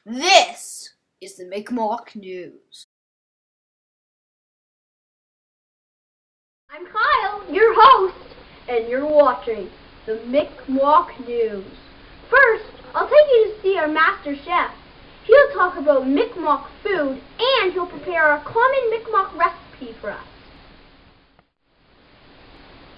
This is the Mi'kmaq News. I'm Kyle, your host, and you're watching the Mi'kmaq News. First, I'll take you to see our master chef. He'll talk about Mi'kmaq food, and he'll prepare a common Mi'kmaq recipe for us.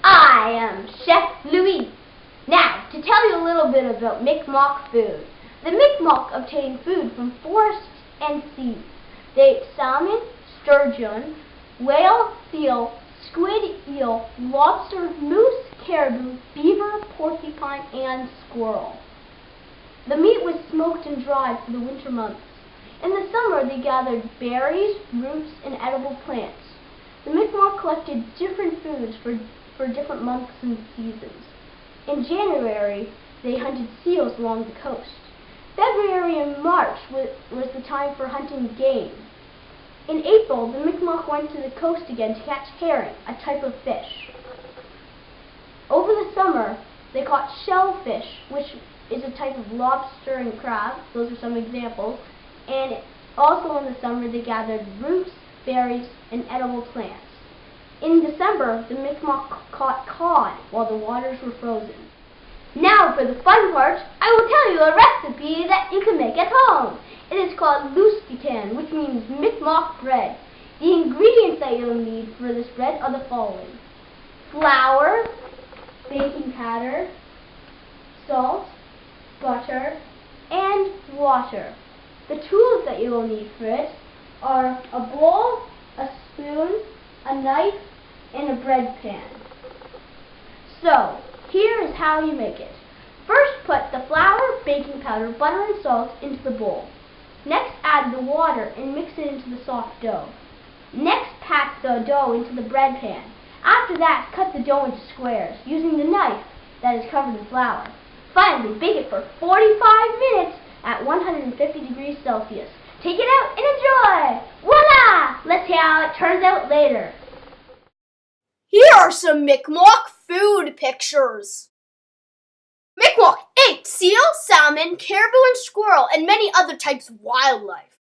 I am Chef Louise. Now, to tell you a little bit about Mi'kmaq food. The Mi'kmaq obtain food from forests and seas. They eat salmon, sturgeon, whale, seal, squid, eel, lobster, moose, caribou, beaver, porcupine, and squirrel. The meat was smoked and dried for the winter months. In the summer, they gathered berries, roots, and edible plants. The Mi'kmaq collected different foods for different months and seasons. In January, they hunted seals along the coast. February and March was the time for hunting game. In April, the Mi'kmaq went to the coast again to catch herring, a type of fish. Over the summer, they caught shellfish, which is a type of lobster and crab. Those are some examples. And also in the summer, they gathered roots, berries, and edible plants. In December, the Mi'kmaq caught cod while the waters were frozen. Now for the fun part, I will tell you a recipe that you can make at home. It is called educationa, which means Mi'kmaq bread. The ingredients that you'll need for this bread are the following: flour, baking powder, salt, butter, and water. The tools that you will need for it are a bowl, a spoon, a knife, and a bread pan. So, here is how you make it. First, put the flour, baking powder, butter, and salt into the bowl. Next, add the water and mix it into the soft dough. Next, pack the dough into the bread pan. After that, cut the dough into squares using the knife that is covered in flour. Finally, bake it for 45 minutes at 150 degrees Celsius. Take it out and enjoy! Voila! Let's see how it turns out later. Here are some Mi'kmaq food pictures. Mi'kmaq ate seal, salmon, caribou, and squirrel, and many other types of wildlife.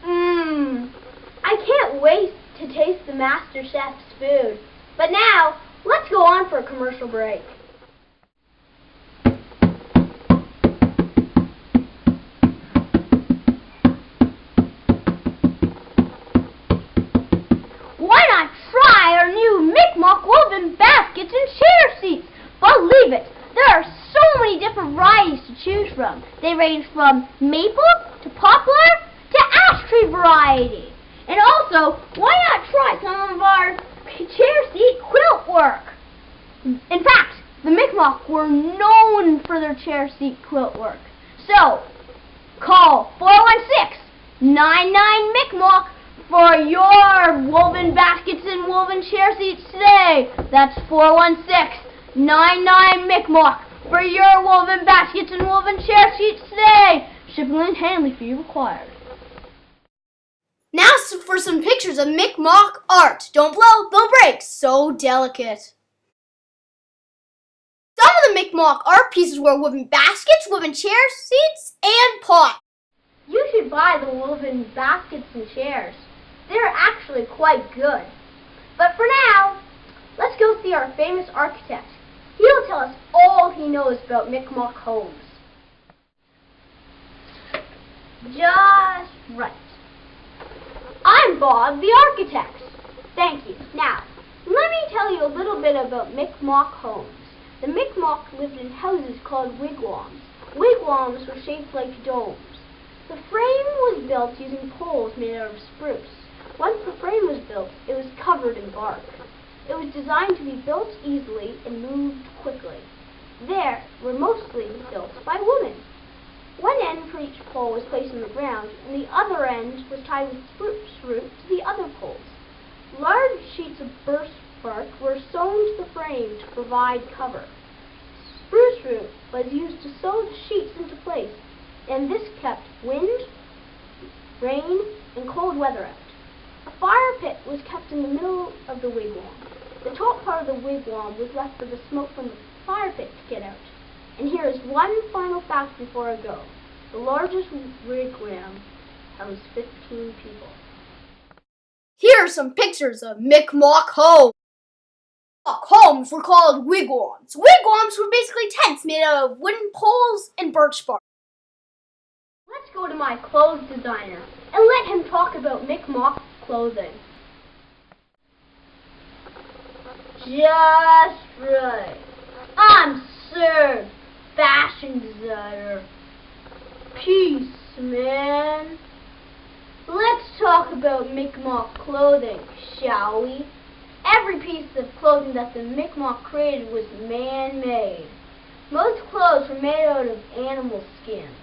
I can't wait to taste the master chef's food. But now, let's go on for a commercial break. Why not try our new Mi'kmaq woven baskets and chair seats? Believe it, there are so many different varieties to choose from. They range from maple to poplar to ash tree variety. And also, why not try some of our chair seat quilt work? In fact, the Mi'kmaq were known for their chair seat quilt work. So, call 416-99-MI'kmaq for your woven baskets and woven chair seats today. That's 416-99-MI'kmaq for your woven baskets and woven chair seats today. Shipping and handling fee required. Now for some pictures of Mi'kmaq art. Don't blow, they'll break. So delicate. Some of the Mi'kmaq art pieces were woven baskets, woven chair seats, and pots. You should buy the woven baskets and chairs. They're actually quite good. But for now, let's go see our famous architect. He'll tell us all he knows about Mi'kmaq homes. Just right. I'm Bob, the architect. Thank you. Now, let me tell you a little bit about Mi'kmaq homes. The Mi'kmaq lived in houses called wigwams. Wigwams were shaped like domes. The frame was built using poles made out of spruce. Once the frame was built, it was covered in bark. It was designed to be built easily and moved quickly. They were mostly built by women. One end for each pole was placed in the ground, and the other end was tied with spruce root to the other poles. Large sheets of burst bark were sewn to the frame to provide cover. Spruce root was used to sew the sheets into place, and this kept wind, rain, and cold weather out. A fire pit was kept in the middle of the wigwam. The top part of the wigwam was left for the smoke from the fire pit to get out. And here is one final fact before I go. The largest wigwam housed 15 people. Here are some pictures of Mi'kmaq homes. Homes were called wigwams. Wigwams were basically tents made out of wooden poles and birch bark. Let's go to my clothes designer and let him talk about Mi'kmaq clothing. Just right. I'm Sir Fashion Designer. Peace, man. Let's talk about Mi'kmaq clothing, shall we? Every piece of clothing that the Mi'kmaq created was man-made. Most clothes were made out of animal skins.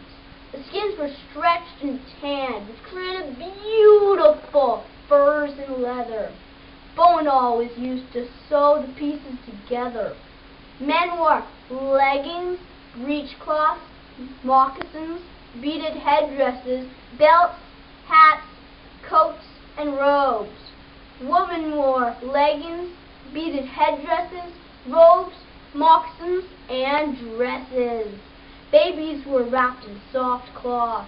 The skins were stretched and tanned, which created beautiful furs and leather. Bow and awl was used to sew the pieces together. Men wore leggings, breechcloths, moccasins, beaded headdresses, belts, hats, coats, and robes. Women wore leggings, beaded headdresses, robes, moccasins, and dresses. Babies were wrapped in soft cloth.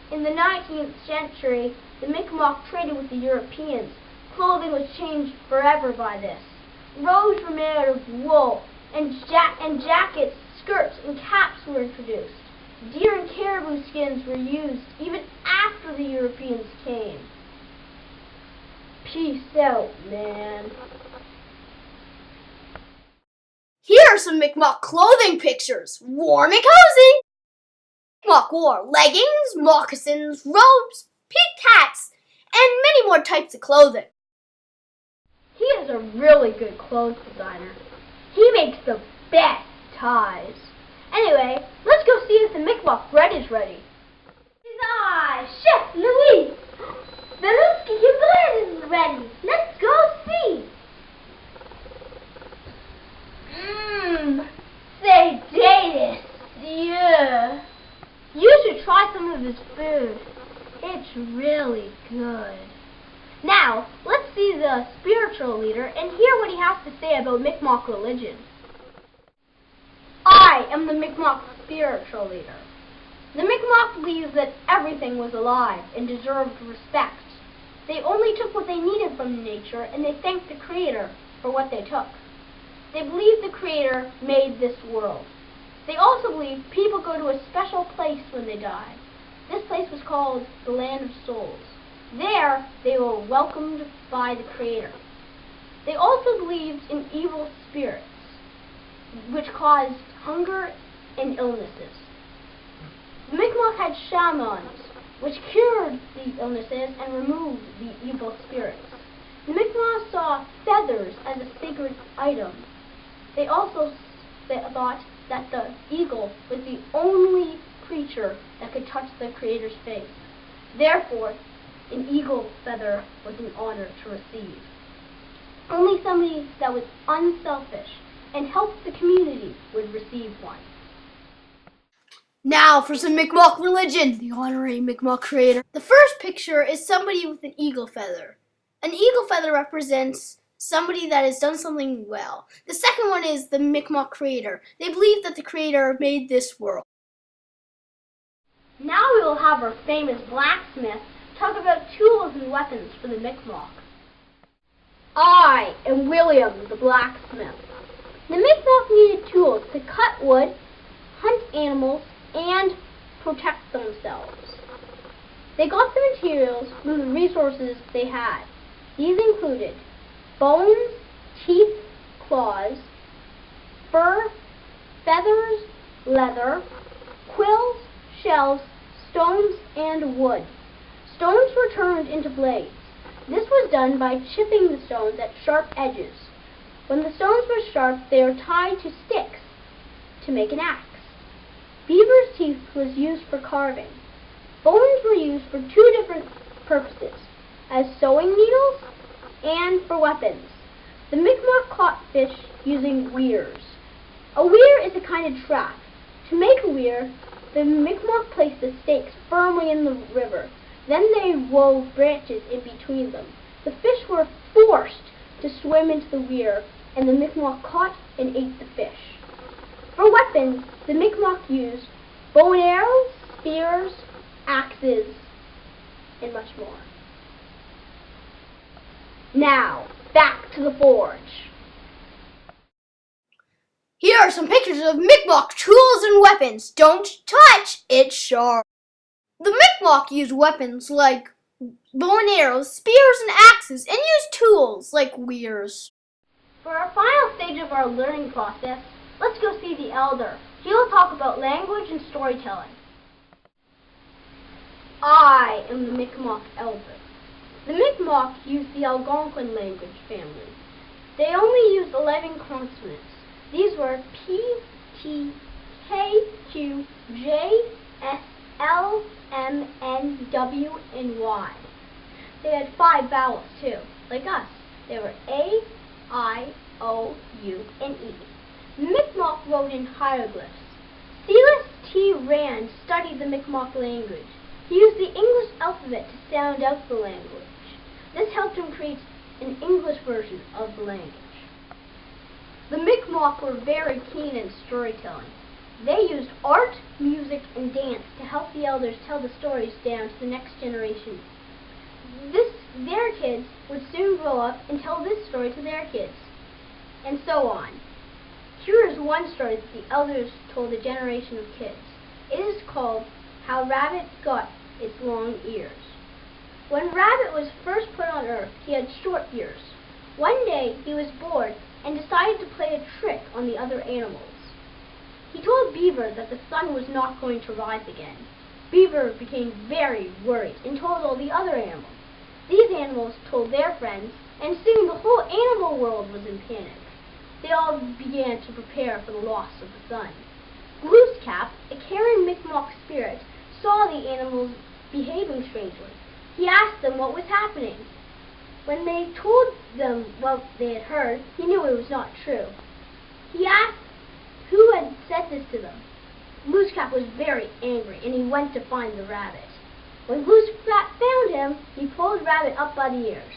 In the 19th century, the Mi'kmaq traded with the Europeans. Clothing was changed forever by this. Robes were made out of wool, and jackets, skirts, and caps were introduced. Deer and caribou skins were used even after the Europeans came. Peace out, man. Here are some Mi'kmaq clothing pictures. Warm and cozy. Mi'kmaq wore leggings, moccasins, robes, peaked hats, and many more types of clothing. He is a really good clothes designer. He makes the best ties. Anyway, let's go see if the Mi'kmaq bread is ready. It's I, Chef Louis. The Lusky bread is ready. Let's go see. Say, Davis, yeah. You should try some of his food. It's really good. Now, let's see the spiritual leader and hear what he has to say about Mi'kmaq religion. I am the Mi'kmaq spiritual leader. The Mi'kmaq believed that everything was alive and deserved respect. They only took what they needed from nature, and they thanked the Creator for what they took. They believed the Creator made this world. They also believed people go to a special place when they die. This place was called the Land of Souls. There, they were welcomed by the Creator. They also believed in evil spirits, which caused hunger and illnesses. The Mi'kmaq had shamans, which cured the illnesses and removed the evil spirits. The Mi'kmaq saw feathers as a sacred item. They also thought that the eagle was the only creature that could touch the Creator's face. Therefore, an eagle feather was an honor to receive. Only somebody that was unselfish and helped the community would receive one. Now for some Mi'kmaq religion, the honorary Mi'kmaq Creator. The first picture is somebody with an eagle feather. An eagle feather represents somebody that has done something well. The second one is the Mi'kmaq Creator. They believe that the Creator made this world. Now we will have our famous blacksmith talk about tools and weapons for the Mi'kmaq. I am William the blacksmith. The Mi'kmaq needed tools to cut wood, hunt animals, and protect themselves. They got the materials from the resources they had. These included bones, teeth, claws, fur, feathers, leather, quills, shells, stones, and wood. Stones were turned into blades. This was done by chipping the stones at sharp edges. When the stones were sharp, they were tied to sticks to make an axe. Beaver's teeth was used for carving. Bones were used for two different purposes, as sewing needles and for weapons. The Mi'kmaq caught fish using weirs. A weir is a kind of trap. To make a weir, the Mi'kmaq placed the stakes firmly in the river. Then they wove branches in between them. The fish were forced to swim into the weir, and the Mi'kmaq caught and ate the fish. For weapons, the Mi'kmaq used bow and arrows, spears, axes, and much more. Now, back to the forge. Here are some pictures of Mi'kmaq tools and weapons. Don't touch, it's sharp. The Mi'kmaq used weapons like bow and arrows, spears and axes, and used tools like weirs. For our final stage of our learning process, let's go see the elder. He will talk about language and storytelling. I am the Mi'kmaq elder. The Mi'kmaq use the Algonquin language family. They only used 11 consonants. These were P, T, K, Q, J, S, L, M, N, W, and Y. They had 5 vowels too, like us. They were A, I, O, U, and E. Mi'kmaq wrote in hieroglyphs. Silas T. Rand studied the Mi'kmaq language. He used the English alphabet to sound out the language. This helped him create an English version of the language. The Mi'kmaq were very keen in storytelling. They used art, music, and dance to help the elders tell the stories down to the next generation. Their kids would soon grow up and tell this story to their kids, and so on. Here is one story that the elders told a generation of kids. It is called How Rabbit Got Its Long Ears. When Rabbit was first put on earth, he had short ears. One day he was bored and decided to play a trick on the other animals. He told Beaver that the sun was not going to rise again. Beaver became very worried and told all the other animals. These animals told their friends, and soon the whole animal world was in panic. They all began to prepare for the loss of the sun. Glooskap, a caring Mi'kmaq spirit, saw the animals behaving strangely. He asked them what was happening. When they told them what they had heard, he knew it was not true. He asked who had said this to them. Glooskap was very angry, and he went to find the rabbit. When Glooskap found him, he pulled Rabbit up by the ears.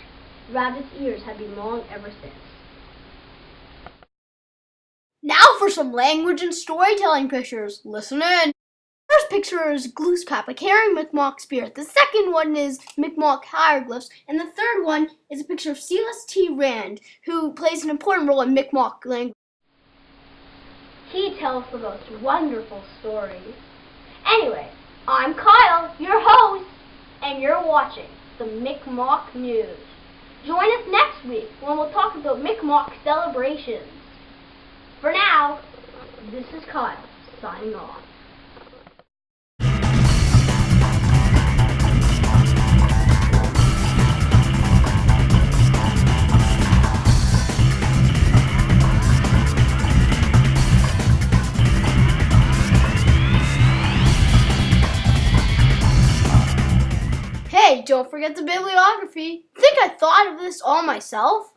Rabbit's ears had been long ever since. Now for some language and storytelling pictures. Listen in. First picture is Glooskap, a caring Mi'kmaq spirit. The second one is Mi'kmaq hieroglyphs. And the third one is a picture of Silas T. Rand, who plays an important role in Mi'kmaq language. He tells the most wonderful stories. Anyway, I'm Kyle, your host, and you're watching the Mi'kmaq News. Join us next week when we'll talk about Mi'kmaq celebrations. For now, this is Kyle, signing off. Hey, don't forget the bibliography. Think I thought of this all myself?